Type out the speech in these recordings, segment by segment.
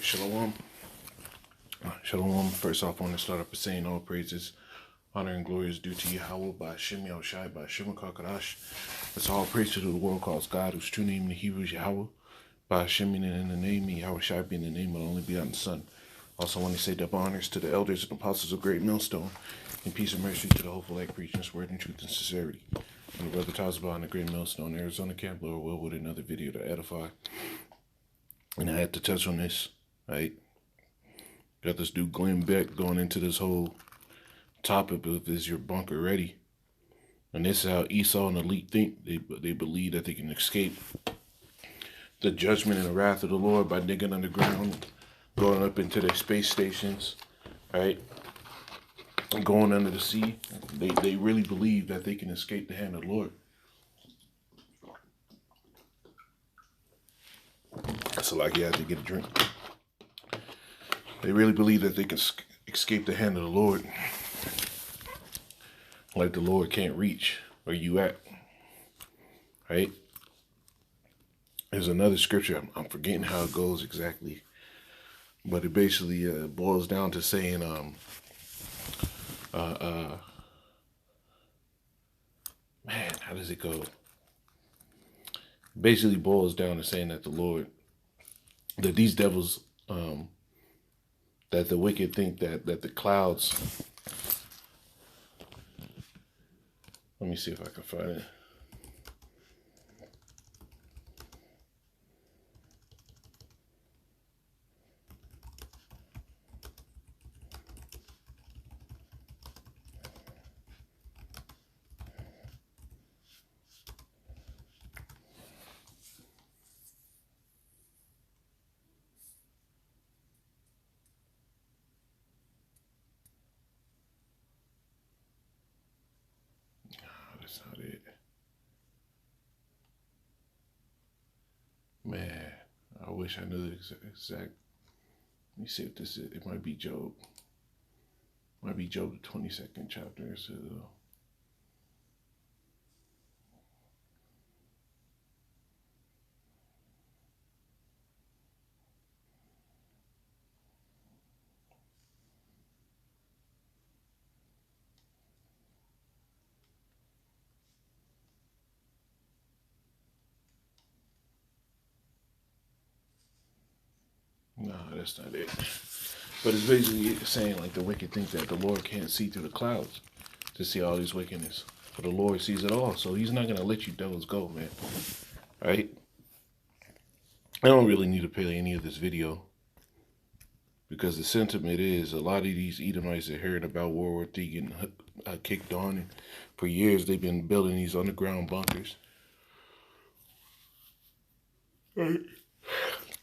Shalom. Shalom. First off, I want to start off by saying all praises, honor, and glory is due to Yahweh by Shem Yahushai by Shem Kakadash. It's all praise to the world calls God, whose true name in the Hebrew is Yahweh, by Shem in the name, Yahushai being the name will only be on the Son. Also, I want to say double honors to the elders and apostles of Great Millstone, and peace and mercy to the hopeful like preaching this word in truth and sincerity. And the brother Tazba in the Great Millstone, Arizona Camp, Lord will, with another video to edify. And I had to touch on this, right? Got this dude Glenn Beck going into this whole topic of is your bunker ready? And this is how Esau and elite think. They believe that they can escape the judgment and the wrath of the Lord by digging underground, going up into their space stations, right? And going under the sea. They really believe that they can escape the hand of the Lord. So like you have to get a drink. They really believe that they can escape the hand of the Lord. Like the Lord can't reach where you at. Right? There's another scripture. I'm forgetting how it goes exactly. But it basically boils down to saying, man, how does it go? Basically boils down to saying that the Lord, that these devils, that the wicked think that the clouds, let me see if I can find it. That's not it. Man, I wish I knew the exact. Let me see if this is. It might be Job. Might be Job the 22nd chapter. So, no, that's not it. But it's basically saying like the wicked think that the Lord can't see through the clouds to see all this wickedness. But the Lord sees it all. So he's not going to let you devils go, man. Right? I don't really need to play any of this video. Because the sentiment is a lot of these Edomites are hearing about World War III getting kicked on. And for years they've been building these underground bunkers. Right?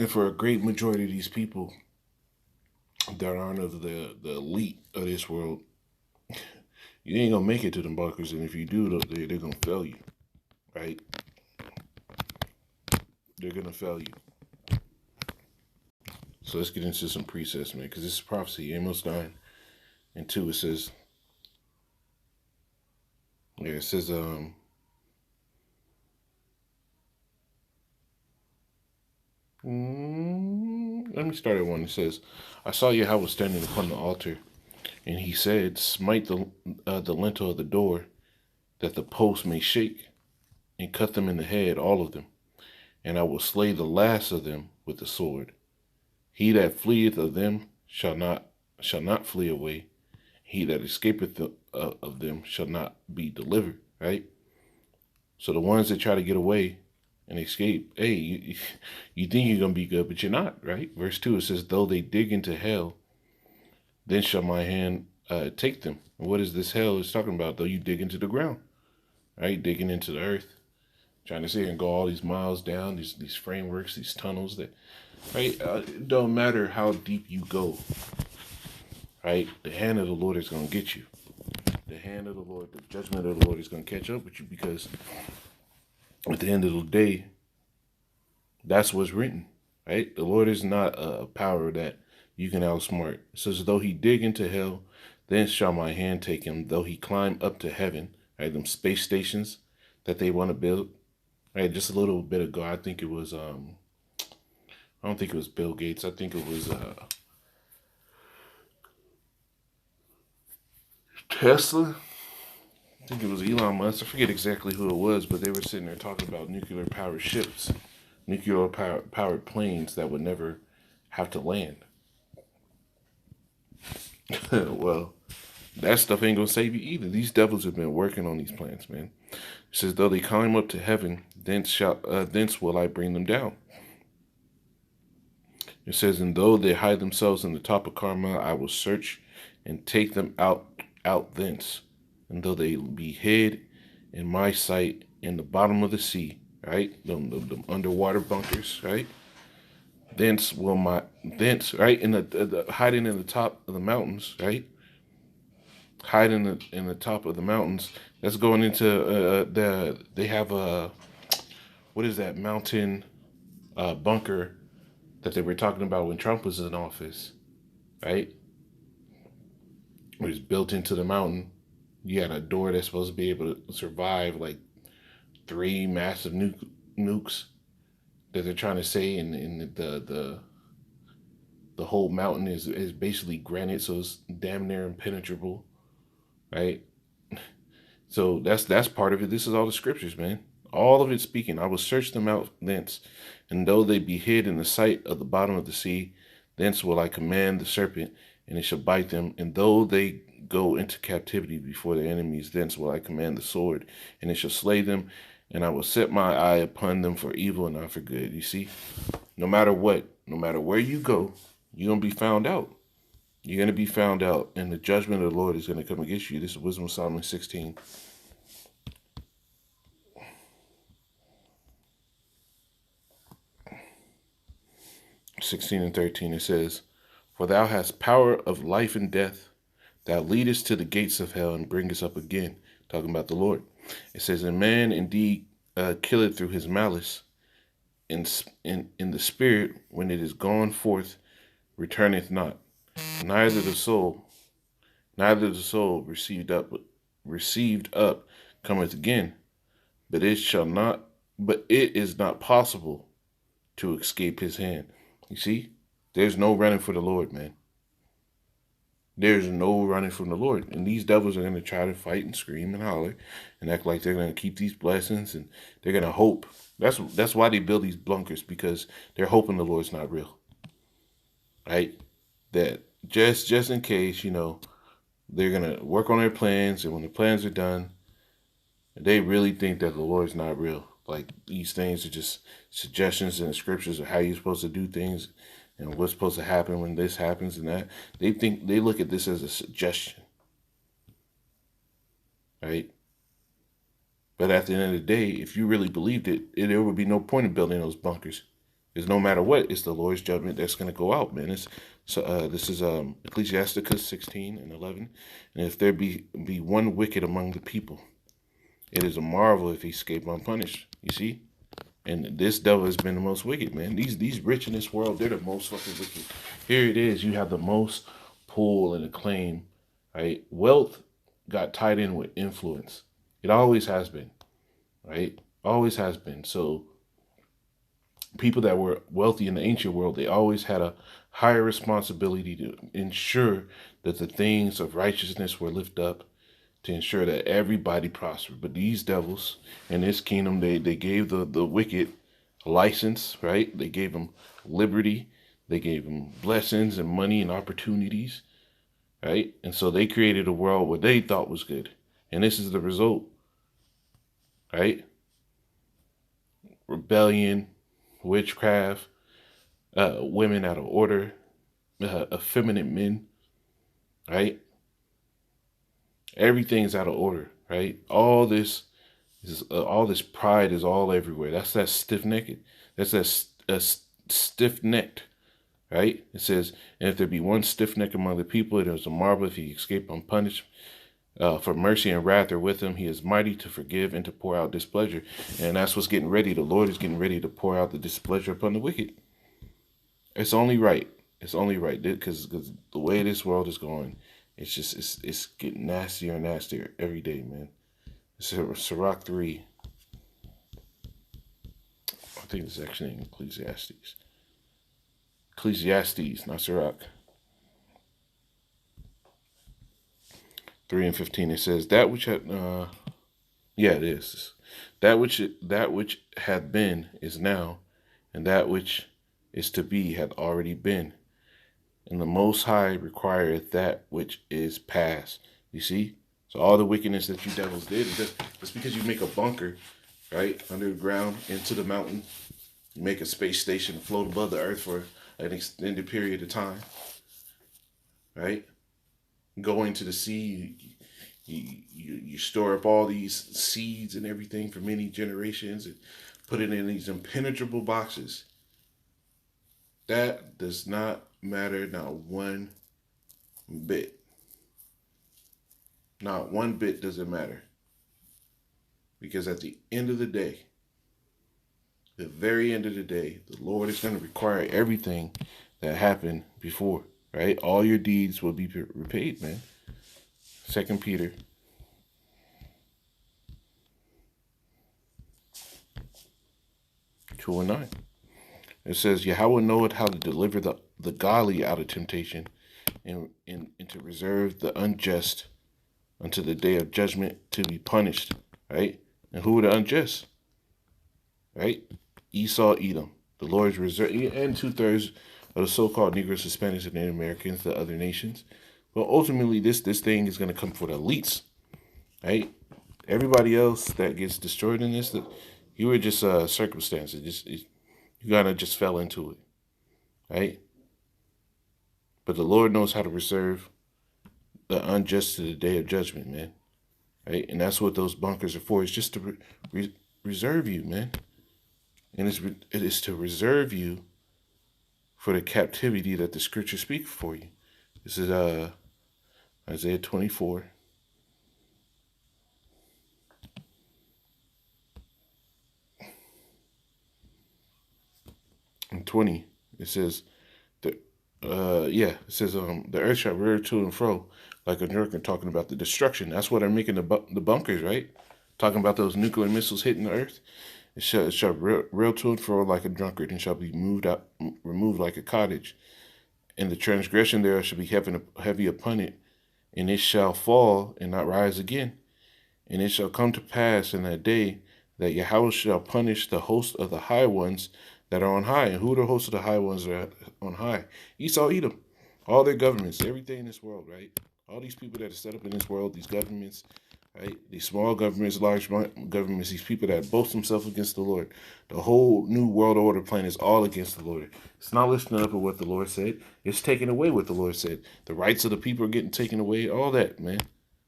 And for a great majority of these people that aren't of the elite of this world, you ain't going to make it to them bunkers. And if you do, they're going to fail you. Right? They're going to fail you. So let's get into some precepts, man. Because this is prophecy. Amos 9 and 2, it says, yeah, it says, let me start at 1. It says, I saw Yahweh standing upon the altar, and he said, smite the lintel of the door, that the posts may shake, and cut them in the head, all of them. And I will slay the last of them with the sword. He that fleeth of them shall not flee away. He that escapeth of them shall not be delivered. Right? So the ones that try to get away and escape, hey, you think you're going to be good, but you're not, right? Verse 2, it says, though they dig into hell, then shall my hand take them. And what is this hell is talking about? Though you dig into the ground, right? Digging into the earth, trying to sit here and go all these miles down, these frameworks, these tunnels that, right? It don't matter how deep you go, right? The hand of the Lord is going to get you. The hand of the Lord, the judgment of the Lord is going to catch up with you, because at the end of the day, that's what's written, right? The Lord is not a power that you can outsmart. It says, though he dig into hell, then shall my hand take him. Though he climb up to heaven, right? Them space stations that they want to build, right? Just a little bit ago, I think it was I don't think it was Bill Gates. I think it was Tesla. I think it was Elon Musk. I forget exactly who it was, but they were sitting there talking about nuclear powered ships, nuclear powered planes that would never have to land. Well, that stuff ain't gonna save you either. These devils have been working on these plans, man. It says, though they climb up to heaven, thence will I bring them down. It says, and though they hide themselves in the top of Carmel, I will search and take them out thence. And though they be hid in my sight in the bottom of the sea, right? Them underwater bunkers, right? Thence, right? In the hiding in the top of the mountains, right? Hiding in the top of the mountains. That's going into they have a, what is that mountain bunker that they were talking about when Trump was in office, right? It was built into the mountain. You had a door that's supposed to be able to survive like 3 massive nukes that they're trying to say, and the whole mountain is basically granite, so it's damn near impenetrable, right? So that's part of it. This is all the scriptures, man. All of it speaking. I will search them out thence, and though they be hid in the sight of the bottom of the sea, thence will I command the serpent, and it shall bite them. And though they go into captivity before their enemies, thence will I command the sword, and it shall slay them. And I will set my eye upon them for evil and not for good. You see, no matter what, no matter where you go, you're gonna be found out. You're gonna be found out, and the judgment of the Lord is gonna come against you. This is Wisdom of Solomon 16. 16 and 13, it says, for thou hast power of life and death. Thou leadest to the gates of hell and bringest up again. Talking about the Lord. It says, and man indeed killeth through his malice. In the spirit, when it is gone forth, returneth not. Neither the soul received up cometh again. But it is not possible to escape his hand. You see, there's no running for the Lord, man. There's no running from the Lord. And these devils are going to try to fight and scream and holler and act like they're going to keep these blessings, and they're going to hope. That's why they build these bunkers, because they're hoping the Lord's not real. Right? That just in case, they're going to work on their plans, and when the plans are done, they really think that the Lord's not real. Like, these things are just suggestions in the scriptures of how you're supposed to do things and what's supposed to happen when this happens and that. They look at this as a suggestion, right? But at the end of the day, if you really believed it, there would be no point in building those bunkers. Because no matter what, it's the Lord's judgment that's going to go out, man. This is Ecclesiasticus 16 and 11. And if there be one wicked among the people, it is a marvel if he escape unpunished. You see? And this devil has been the most wicked, man. These rich in this world, they're the most fucking wicked. Here it is. You have the most pull and acclaim, right? Wealth got tied in with influence. It always has been, right? Always has been. So people that were wealthy in the ancient world, they always had a higher responsibility to ensure that the things of righteousness were lifted up, to ensure that everybody prospered. But these devils in this kingdom, they gave the wicked a license, right? They gave them liberty. They gave them blessings and money and opportunities, right? And so they created a world where they thought was good. And this is the result, right? Rebellion, witchcraft, women out of order, effeminate men, right? Everything's out of order, right? All this pride is all everywhere. That's that stiff-necked. That's that stiff-necked, right? It says, and if there be one stiff-necked among the people, it is a marvel if he escape unpunished. For mercy and wrath are with him. He is mighty to forgive and to pour out displeasure. And that's what's getting ready. The Lord is getting ready to pour out the displeasure upon the wicked. It's only right. It's only right, because the way this world is going, it's getting nastier and nastier every day, man. Sirach 3. I think it's actually in Ecclesiastes. Ecclesiastes, not Sirach. 3:15. It says that which had yeah, it is. That which hath been is now, and that which is to be hath already been. And the Most High requireth that which is past. You see? So all the wickedness that you devils did, just because you make a bunker, right, underground into the mountain, you make a space station float above the earth for an extended period of time, right? Go into the sea, you store up all these seeds and everything for many generations and put it in these impenetrable boxes. That does not matter, not one bit. Not one bit does it matter. Because at the end of the day, the very end of the day, the Lord is going to require everything that happened before, right? All your deeds will be repaid, man. 2 Peter 2:9. It says, Yahweh knoweth how to deliver the godly out of temptation and to reserve the unjust unto the day of judgment to be punished, right? And who are the unjust? Right? Esau, Edom. The Lord's reserve, and 2/3 of the so-called Negroes, Hispanics, and Native Americans, the other nations. But ultimately, this thing is going to come for the elites, right? Everybody else that gets destroyed in this, that you were just circumstances. You kind of just fell into it, right? But the Lord knows how to reserve the unjust to the day of judgment, man. Right? And that's what those bunkers are for. It's just to reserve you, man. And it is to reserve you for the captivity that the scriptures speak for you. This is Isaiah 24. And 20. It says the earth shall rear to and fro like a drunkard, talking about the destruction. That's what they're making the bunkers, right? Talking about those nuclear missiles hitting the earth. It shall rail to and fro like a drunkard, and shall be removed like a cottage. And the transgression thereof shall be heavy upon it, and it shall fall and not rise again. And it shall come to pass in that day that Yahweh shall punish the host of the high ones that are on high. And who are the hosts of the high ones that are on high? Esau, Edom, all their governments, everything in this world, right? All these people that are set up in this world, these governments, right? These small governments, large governments, these people that boast themselves against the Lord. The whole new world order plan is all against the Lord. It's not listening up to what the Lord said. It's taking away what the Lord said. The rights of the people are getting taken away, all that, man.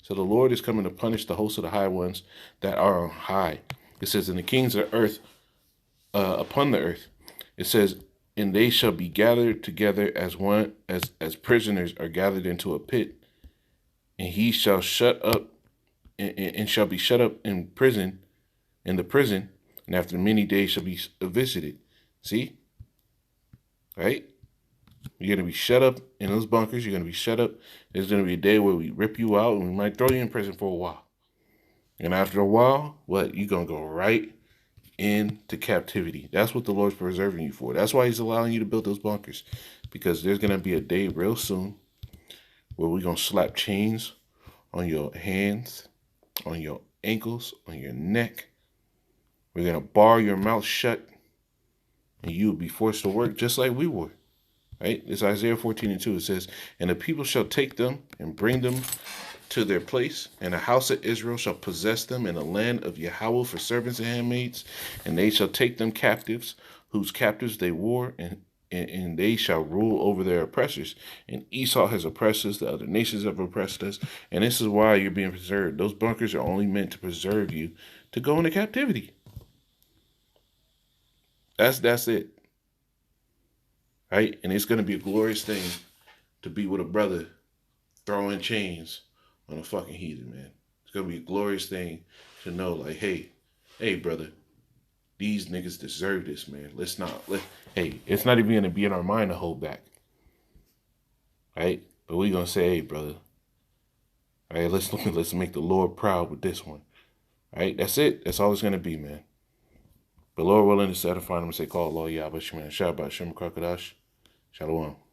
So the Lord is coming to punish the hosts of the high ones that are on high. It says, and the kings of earth, upon the earth. It says, and they shall be gathered together as prisoners are gathered into a pit. And he shall shut up and shall be shut up in the prison, and after many days shall be visited. See? Right? You're going to be shut up in those bunkers. You're going to be shut up. There's going to be a day where we rip you out and we might throw you in prison for a while. And after a while, what? You're going to go right into captivity. That's what the Lord's preserving you for. That's why he's allowing you to build those bunkers. Because there's going to be a day real soon where we're going to slap chains on your hands, on your ankles, on your neck. We're going to bar your mouth shut, and you will be forced to work just like we were. Right? It's Isaiah 14:2. It says, and the people shall take them and bring them to their place, and the house of Israel shall possess them in the land of Yahweh for servants and handmaids, and they shall take them captives, whose captives they wore, and they shall rule over their oppressors. And Esau has oppressed us, the other nations have oppressed us, and this is why you're being preserved. Those bunkers are only meant to preserve you to go into captivity. That's it. Right? And it's going to be a glorious thing to be with a brother throwing chains on a fucking heathen, man. It's going to be a glorious thing to know, like, hey, brother, these niggas deserve this, man. It's not even going to be in our mind to hold back. Right? But we're going to say, hey, brother, all right, let's make the Lord proud with this one. All right? That's it. That's all it's going to be, man. But Lord willing, to edify them and say, call Allah, Yahweh, Sheman, Shabbat, Shem, Krakadash. Shalom.